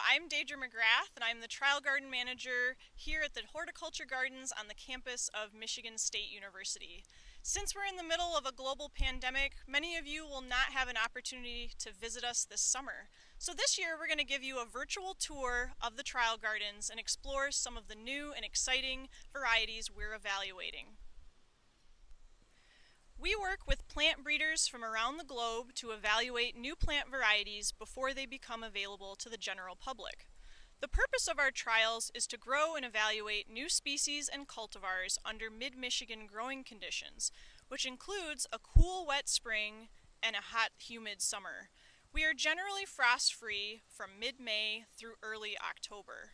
I'm Deidre McGrath, and I'm the Trial Garden Manager here at the Horticulture Gardens on the campus of Michigan State University. Since we're in the middle of a global pandemic, many of you will not have an opportunity to visit us this summer. So this year we're going to give you a virtual tour of the Trial Gardens and explore some of the new and exciting varieties we're evaluating. We work with plant breeders from around the globe to evaluate new plant varieties before they become available to the general public. The purpose of our trials is to grow and evaluate new species and cultivars under mid-Michigan growing conditions, which includes a cool, wet spring and a hot, humid summer. We are generally frost-free from mid-May through early October.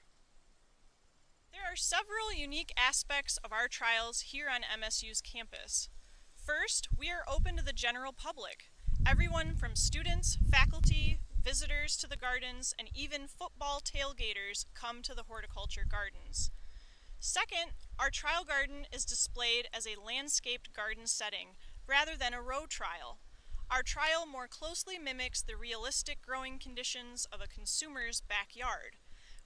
There are several unique aspects of our trials here on MSU's campus. First, we are open to the general public. Everyone from students, faculty, visitors to the gardens, and even football tailgaters come to the horticulture gardens. Second, our trial garden is displayed as a landscaped garden setting rather than a row trial. Our trial more closely mimics the realistic growing conditions of a consumer's backyard.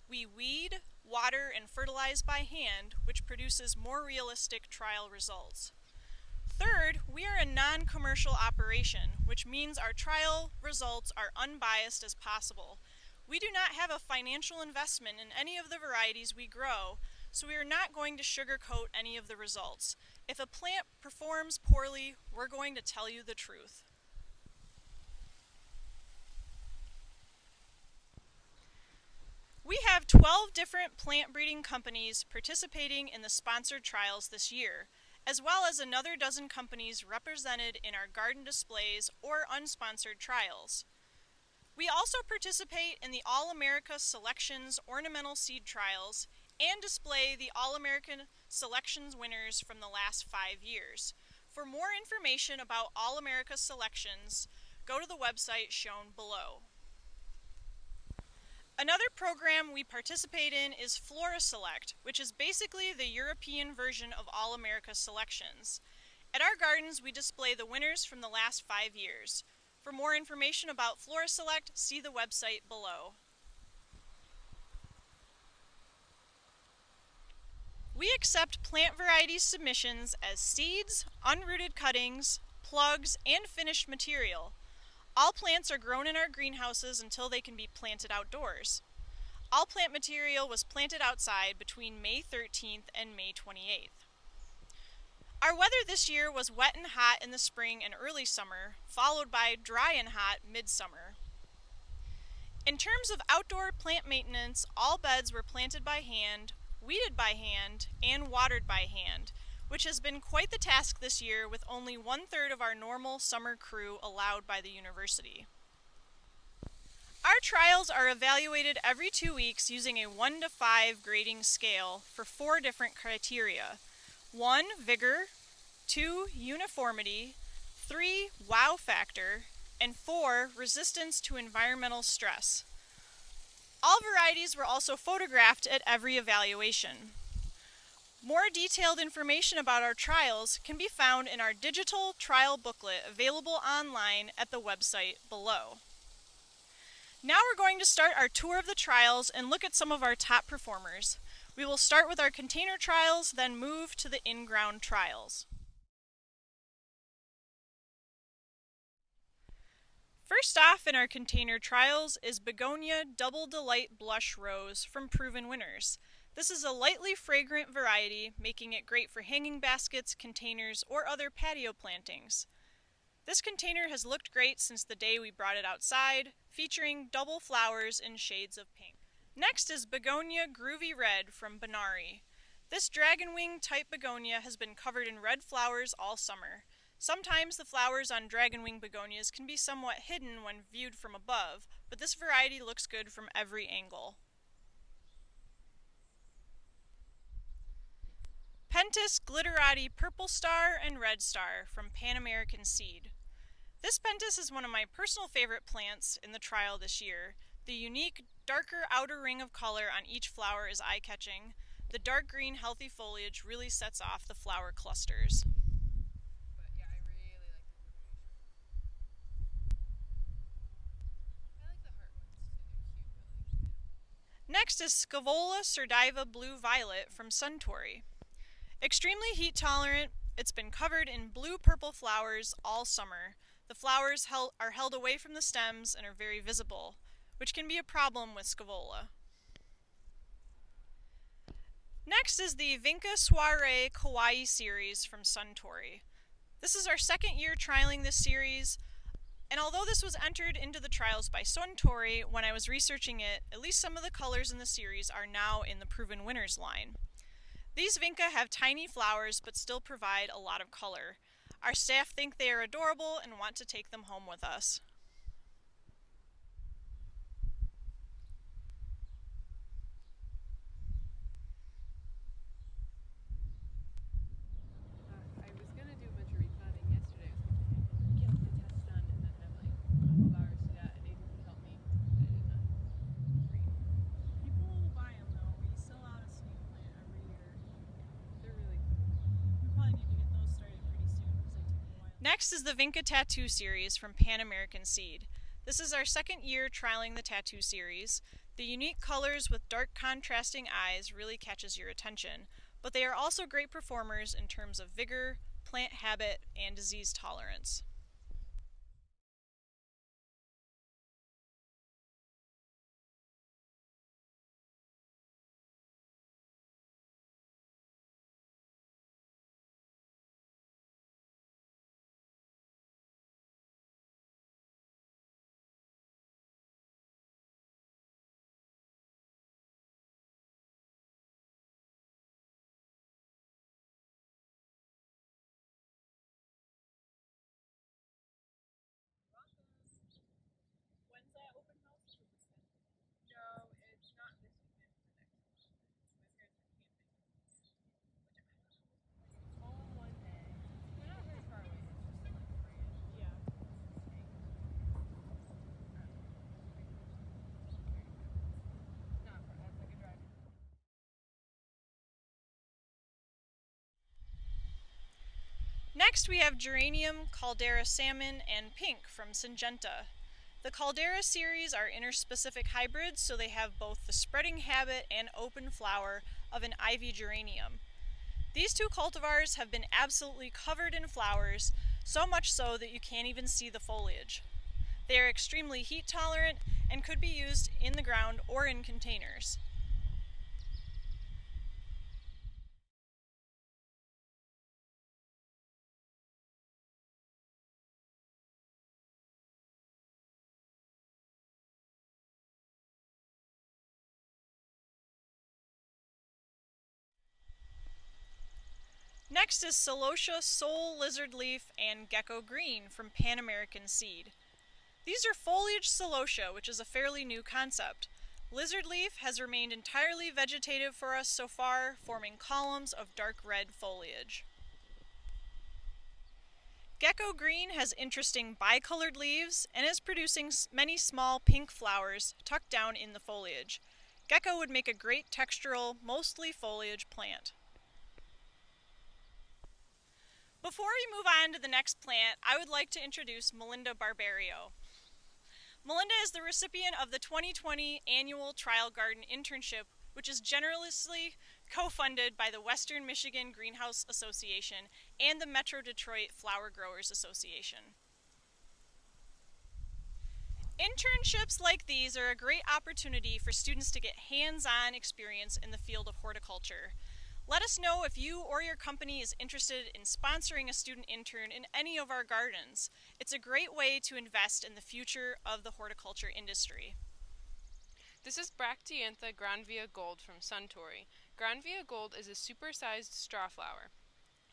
We weed, water, and fertilize by hand, which produces more realistic trial results. Third, we are a non-commercial operation, which means our trial results are unbiased as possible. We do not have a financial investment in any of the varieties we grow, so we are not going to sugarcoat any of the results. If a plant performs poorly, we're going to tell you the truth. We have 12 different plant breeding companies participating in the sponsored trials this year, as well as another dozen companies represented in our garden displays or unsponsored trials. We also participate in the All-America Selections Ornamental Seed Trials and display the All-American Selections winners from the last 5 years. For more information about All-America Selections, go to the website shown below. Another program we participate in is Flora Select, which is basically the European version of All-America Selections. At our gardens, we display the winners from the last 5 years. For more information about Flora Select, see the website below. We accept plant variety submissions as seeds, unrooted cuttings, plugs, and finished material. All plants are grown in our greenhouses until they can be planted outdoors. All plant material was planted outside between May 13th and May 28th. Our weather this year was wet and hot in the spring and early summer, followed by dry and hot midsummer. In terms of outdoor plant maintenance, all beds were planted by hand, weeded by hand, and watered by hand, which has been quite the task this year with only 1/3 of our normal summer crew allowed by the university. Our trials are evaluated every 2 weeks using a 1 to 5 grading scale for 4 different criteria. 1, vigor, 2, uniformity, 3, wow factor, and 4, resistance to environmental stress. All varieties were also photographed at every evaluation. More detailed information about our trials can be found in our digital trial booklet available online at the website below. Now we're going to start our tour of the trials and look at some of our top performers. We will start with our container trials, then move to the in-ground trials. First off in our container trials is Begonia Double Delight Blush Rose from Proven Winners. This is a lightly fragrant variety, making it great for hanging baskets, containers, or other patio plantings. This container has looked great since the day we brought it outside, featuring double flowers in shades of pink. Next is Begonia Groovy Red from Benari. This dragon wing type begonia has been covered in red flowers all summer. Sometimes the flowers on dragon wing begonias can be somewhat hidden when viewed from above, but this variety looks good from every angle. Pentas Glitterati Purple Star and Red Star from Pan American Seed. This pentas is one of my personal favorite plants in the trial this year. The unique, darker outer ring of color on each flower is eye-catching. The dark green, healthy foliage really sets off the flower clusters. But yeah, I really like the combination. I like the heart ones too, they're cute, but like, I don't Next is Scaevola surdiva blue violet from Suntory. Extremely heat tolerant, it's been covered in blue-purple flowers all summer. The flowers are held away from the stems and are very visible, which can be a problem with Scaevola. Next is the Vinca Soiree Kawaii series from Suntory. This is our second year trialing this series, and although this was entered into the trials by Suntory, when I was researching it, at least some of the colors in the series are now in the Proven Winners line. These Vinca have tiny flowers but still provide a lot of color. Our staff think they are adorable and want to take them home with us. I was gonna do a bunch of repotting yesterday. I was gonna get the test done and then have like a couple hours to that, and Aiden could help me. But I did not read. People will buy them though. We sell out a snake plant every year. They're really cool. We probably need to get those started pretty soon because they take a while. Next is the Vinca Tattoo series from Pan American Seed. This is our second year trialing the tattoo series. The unique colors with dark contrasting eyes really catches your attention, but they are also great performers in terms of vigor, plant habit, and disease tolerance. When's that open house? No, it's not this weekend. It's the next one. My parents are camping. Which I don't know. It's all one day. We're not very far away. It's just like 3-ish. Yeah. Not far. That's like a drive. Next we have Geranium, Caldera Salmon, and Pink from Syngenta. The Caldera series are interspecific hybrids, so they have both the spreading habit and open flower of an ivy geranium. These two cultivars have been absolutely covered in flowers, so much so that you can't even see the foliage. They are extremely heat tolerant and could be used in the ground or in containers. Next is Celosia Soul Lizard Leaf and Gecko Green from Pan American Seed. These are foliage celosia, which is a fairly new concept. Lizard leaf has remained entirely vegetative for us so far, forming columns of dark red foliage. Gecko Green has interesting bicolored leaves and is producing many small pink flowers tucked down in the foliage. Gecko would make a great textural, mostly foliage plant. Before we move on to the next plant, I would like to introduce Melinda Barbario. Melinda is the recipient of the 2020 Annual Trial Garden Internship, which is generously co-funded by the Western Michigan Greenhouse Association and the Metro Detroit Flower Growers Association. Internships like these are a great opportunity for students to get hands-on experience in the field of horticulture. Let us know if you or your company is interested in sponsoring a student intern in any of our gardens. It's a great way to invest in the future of the horticulture industry. This is Bracteantha Granvia Gold from Suntory. Granvia Gold is a supersized straw flower.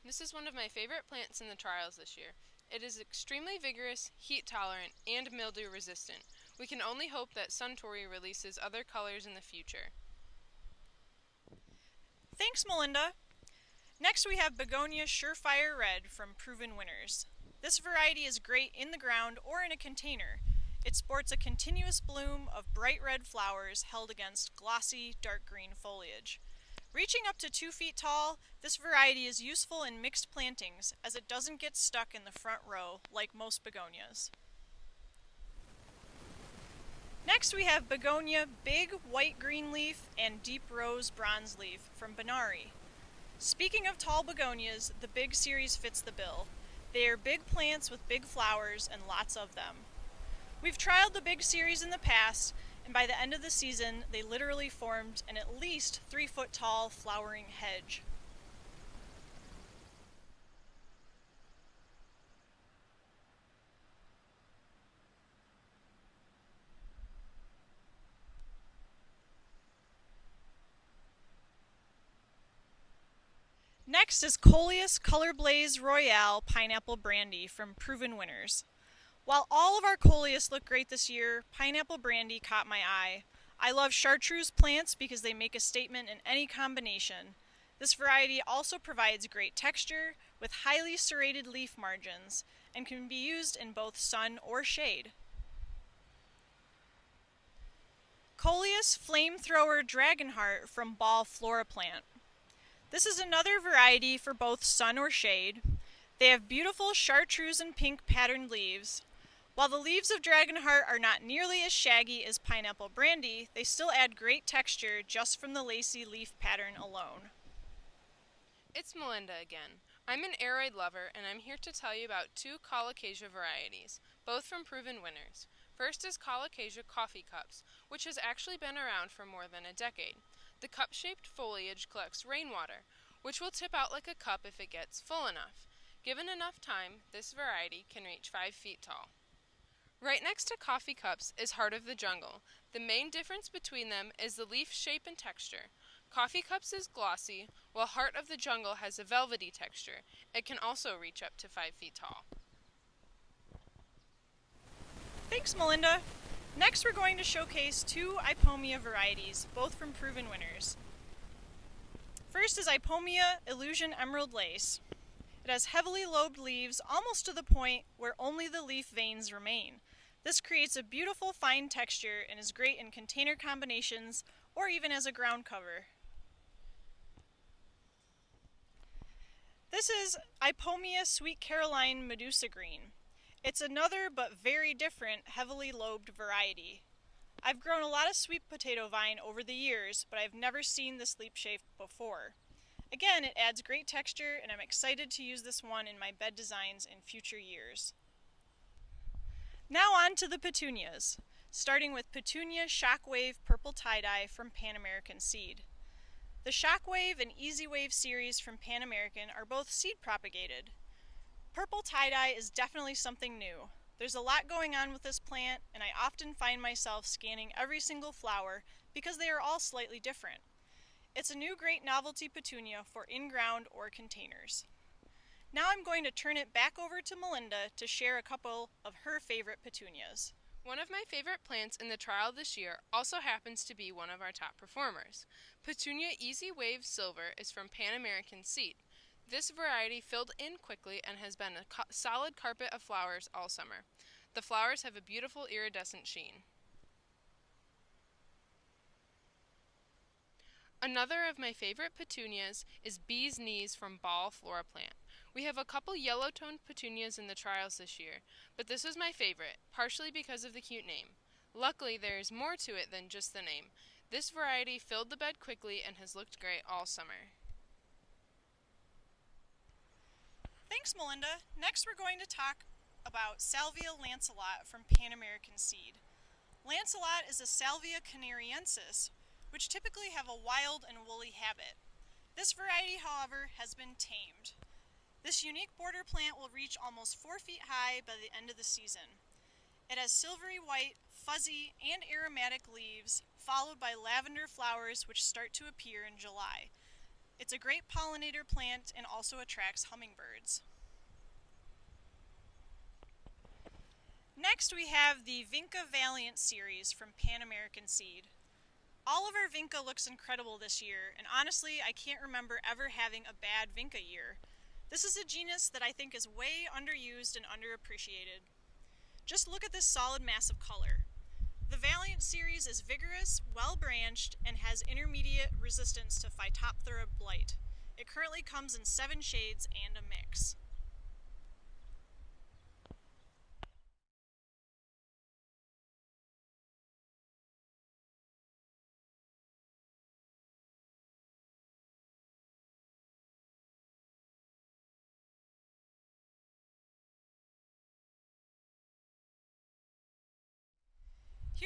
This is one of my favorite plants in the trials this year. It is extremely vigorous, heat tolerant, and mildew resistant. We can only hope that Suntory releases other colors in the future. Thanks, Melinda. Next we have Begonia Surefire Red from Proven Winners. This variety is great in the ground or in a container. It sports a continuous bloom of bright red flowers held against glossy dark green foliage. Reaching up to 2 feet tall, this variety is useful in mixed plantings as it doesn't get stuck in the front row like most begonias. Next we have Begonia Big White Green Leaf and Deep Rose Bronze Leaf from Benari. Speaking of tall begonias, the Big series fits the bill. They are big plants with big flowers and lots of them. We've trialed the Big series in the past, and by the end of the season, they literally formed an at least 3-foot tall flowering hedge. Next is Coleus Color Blaze Royale Pineapple Brandy from Proven Winners. While all of our Coleus look great this year, Pineapple Brandy caught my eye. I love chartreuse plants because they make a statement in any combination. This variety also provides great texture with highly serrated leaf margins and can be used in both sun or shade. Coleus Flamethrower Dragonheart from Ball Flora Plant. This is another variety for both sun or shade. They have beautiful chartreuse and pink patterned leaves. While the leaves of Dragonheart are not nearly as shaggy as Pineapple Brandy, they still add great texture just from the lacy leaf pattern alone. It's Melinda again. I'm an aroid lover, and I'm here to tell you about two colocasia varieties, both from Proven Winners. First is Colocasia Coffee Cups, which has actually been around for more than a decade. The cup-shaped foliage collects rainwater, which will tip out like a cup if it gets full enough. Given enough time, this variety can reach 5 feet tall. Right next to Coffee Cups is Heart of the Jungle. The main difference between them is the leaf shape and texture. Coffee Cups is glossy, while Heart of the Jungle has a velvety texture. It can also reach up to 5 feet tall. Thanks, Melinda. Next, we're going to showcase two Ipomia varieties, both from Proven Winners. First is Ipomia Illusion Emerald Lace. It has heavily lobed leaves almost to the point where only the leaf veins remain. This creates a beautiful fine texture and is great in container combinations or even as a ground cover. This is Ipomia Sweet Caroline Medusa Green. It's another but very different heavily lobed variety. I've grown a lot of sweet potato vine over the years, but I've never seen this leaf shape before. Again, it adds great texture, and I'm excited to use this one in my bed designs in future years. Now on to the petunias, starting with Petunia Shockwave Purple Tie-Dye from Pan American Seed. The Shockwave and Easy Wave series from Pan American are both seed propagated. Purple tie-dye is definitely something new. There's a lot going on with this plant, and I often find myself scanning every single flower because they are all slightly different. It's a new great novelty petunia for in-ground or containers. Now I'm going to turn it back over to Melinda to share a couple of her favorite petunias. One of my favorite plants in the trial this year also happens to be one of our top performers. Petunia Easy Wave Silver is from Pan American Seed. This variety filled in quickly and has been a solid carpet of flowers all summer. The flowers have a beautiful iridescent sheen. Another of my favorite petunias is Bee's Knees from Ball Flora Plant. We have a couple yellow-toned petunias in the trials this year, but this was my favorite, partially because of the cute name. Luckily, there is more to it than just the name. This variety filled the bed quickly and has looked great all summer. Thanks, Melinda. Next, we're going to talk about Salvia lanceolate from Pan American Seed. Lanceolate is a Salvia canariensis, which typically have a wild and woolly habit. This variety, however, has been tamed. This unique border plant will reach almost 4 feet high by the end of the season. It has silvery white, fuzzy, and aromatic leaves, followed by lavender flowers which start to appear in July. It's a great pollinator plant and also attracts hummingbirds. Next we have the Vinca Valiant series from Pan American Seed. All of our Vinca looks incredible this year, and honestly I can't remember ever having a bad Vinca year. This is a genus that I think is way underused and underappreciated. Just look at this solid mass of color. The Valiant series is vigorous, well-branched, and has intermediate resistance to Phytophthora blight. It currently comes in 7 shades and a mix.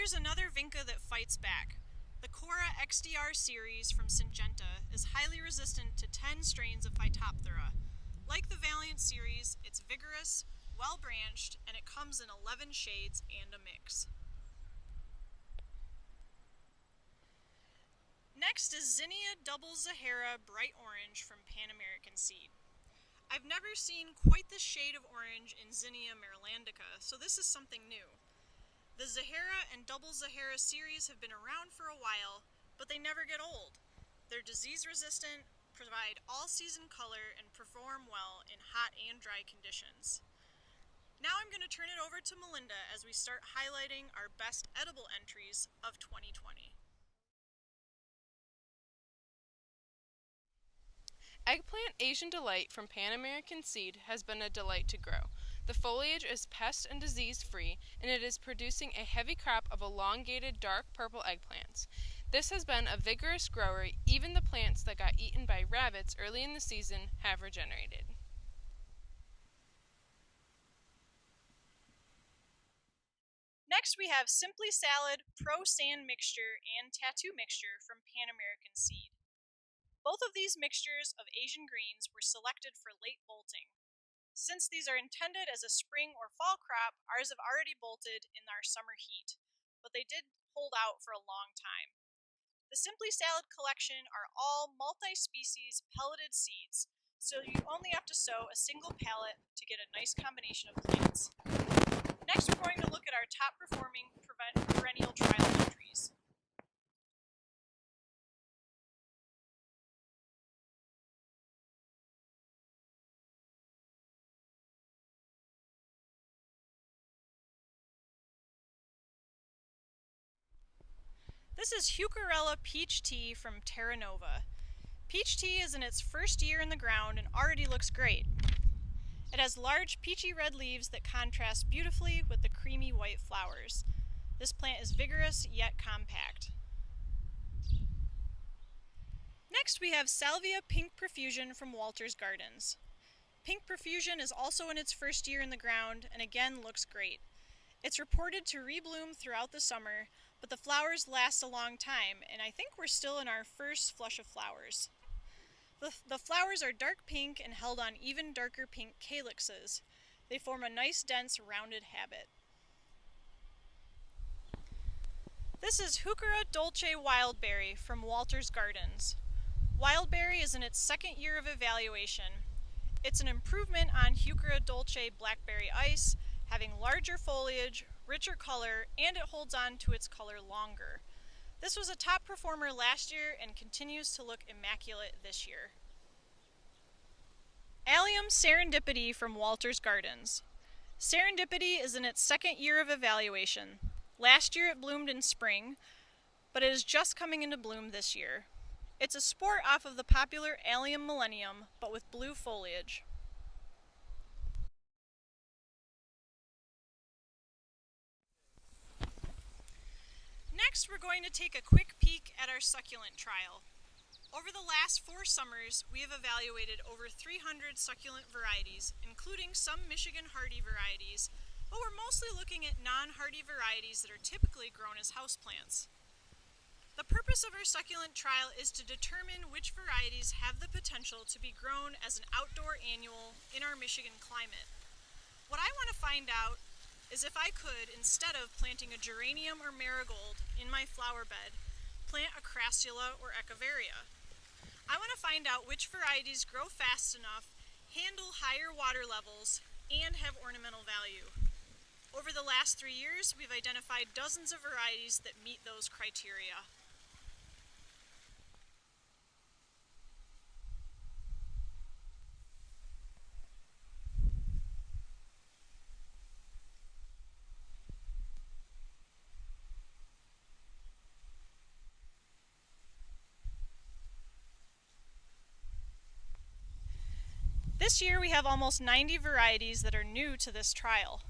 Here's another vinca that fights back. The Cora XDR series from Syngenta is highly resistant to 10 strains of Phytophthora. Like the Valiant series, it's vigorous, well-branched, and it comes in 11 shades and a mix. Next is Zinnia Double Zahara Bright Orange from Pan American Seed. I've never seen quite this shade of orange in Zinnia marylandica, so this is something new. The Zahara and Double Zahara series have been around for a while, but they never get old. They're disease resistant, provide all-season color, and perform well in hot and dry conditions. Now I'm going to turn it over to Melinda as we start highlighting our best edible entries of 2020. Eggplant Asian Delight from Pan American Seed has been a delight to grow. The foliage is pest and disease free, and it is producing a heavy crop of elongated dark purple eggplants. This has been a vigorous grower. Even the plants that got eaten by rabbits early in the season have regenerated. Next we have Simply Salad Pro Sand Mixture and Tattoo Mixture from Pan American Seed. Both of these mixtures of Asian greens were selected for late bolting. Since these are intended as a spring or fall crop, ours have already bolted in our summer heat, but they did hold out for a long time. The Simply Salad collection are all multi-species pelleted seeds, so you only have to sow a single pallet to get a nice combination of plants. Next, we're going to look at our top performing perennial trial entries. This is Hucarella Peach Tea from Terra Nova. Peach tea is in its first year in the ground and already looks great. It has large peachy red leaves that contrast beautifully with the creamy white flowers. This plant is vigorous yet compact. Next we have Salvia Pink Profusion from Walter's Gardens. Pink Profusion is also in its first year in the ground and again looks great. It's reported to rebloom throughout the summer, but the flowers last a long time, and I think we're still in our first flush of flowers. The flowers are dark pink and held on even darker pink calyxes. They form a nice, dense, rounded habit. This is Heuchera Dolce Wildberry from Walter's Gardens. Wildberry is in its second year of evaluation. It's an improvement on Heuchera Dolce Blackberry Ice, having larger foliage, richer color, and it holds on to its color longer. This was a top performer last year and continues to look immaculate this year. Allium Serendipity from Walter's Gardens. Serendipity is in its second year of evaluation. Last year it bloomed in spring, but it is just coming into bloom this year. It's a sport off of the popular Allium Millennium, but with blue foliage. Next, we're going to take a quick peek at our succulent trial. Over the last 4 summers, we have evaluated over 300 succulent varieties, including some Michigan hardy varieties, but we're mostly looking at non-hardy varieties that are typically grown as houseplants. The purpose of our succulent trial is to determine which varieties have the potential to be grown as an outdoor annual in our Michigan climate. What I want to find out is if I could, instead of planting a geranium or marigold in my flower bed, plant a crassula or echeveria. I want to find out which varieties grow fast enough, handle higher water levels, and have ornamental value. Over the last 3 years, we've identified dozens of varieties that meet those criteria. This year we have almost 90 varieties that are new to this trial.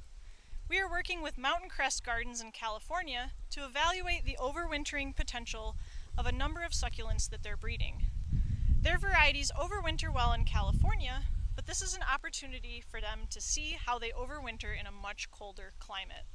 We are working with Mountain Crest Gardens in California to evaluate the overwintering potential of a number of succulents that they're breeding. Their varieties overwinter well in California, but this is an opportunity for them to see how they overwinter in a much colder climate.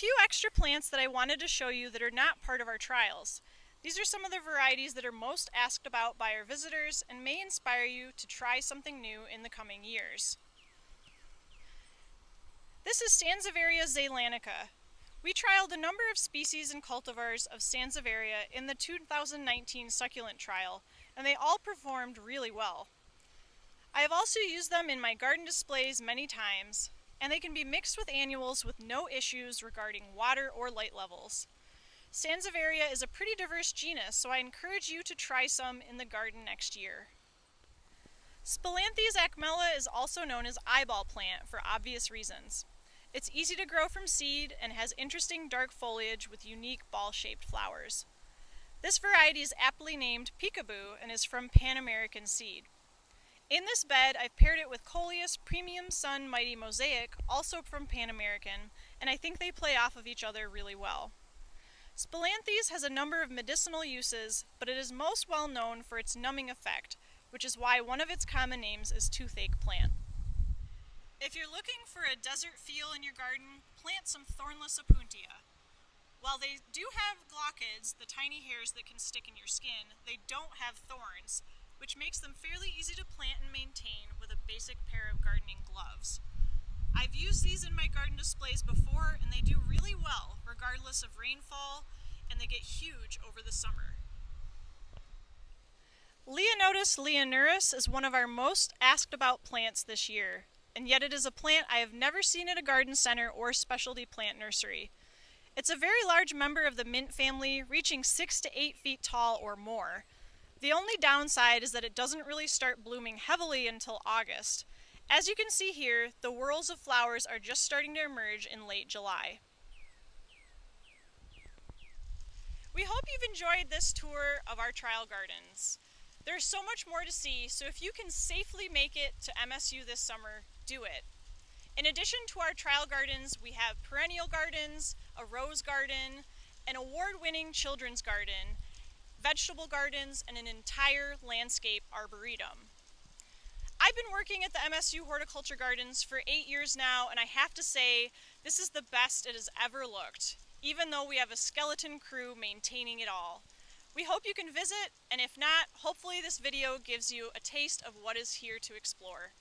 few extra plants that I wanted to show you that are not part of our trials. These are some of the varieties that are most asked about by our visitors and may inspire you to try something new in the coming years. This is Sansevieria zeylanica. We trialed a number of species and cultivars of Sansevieria in the 2019 succulent trial, and they all performed really well. I have also used them in my garden displays many times, and they can be mixed with annuals with no issues regarding water or light levels. Sansevieria is a pretty diverse genus, so I encourage you to try some in the garden next year. Spilanthes acmella is also known as eyeball plant for obvious reasons. It's easy to grow from seed and has interesting dark foliage with unique ball-shaped flowers. This variety is aptly named Peekaboo and is from Pan American seed. In this bed, I've paired it with Coleus Premium Sun Mighty Mosaic, also from Pan American, and I think they play off of each other really well. Spilanthes has a number of medicinal uses, but it is most well known for its numbing effect, which is why one of its common names is toothache plant. If you're looking for a desert feel in your garden, plant some thornless opuntia. While they do have glaucids, the tiny hairs that can stick in your skin, they don't have thorns, which makes them fairly easy to plant and maintain with a basic pair of gardening gloves. I've used these in my garden displays before, and they do really well, regardless of rainfall, and they get huge over the summer. Leonotus leonurus is one of our most asked about plants this year, and yet it is a plant I have never seen at a garden center or specialty plant nursery. It's a very large member of the mint family, reaching 6 to 8 feet tall or more. The only downside is that it doesn't really start blooming heavily until August. As you can see here, the whorls of flowers are just starting to emerge in late July. We hope you've enjoyed this tour of our trial gardens. There's so much more to see, so if you can safely make it to MSU this summer, do it. In addition to our trial gardens, we have perennial gardens, a rose garden, an award-winning children's garden, vegetable gardens, and an entire landscape arboretum. I've been working at the MSU Horticulture Gardens for 8 years now, and I have to say, this is the best it has ever looked, even though we have a skeleton crew maintaining it all. We hope you can visit, and if not, hopefully this video gives you a taste of what is here to explore.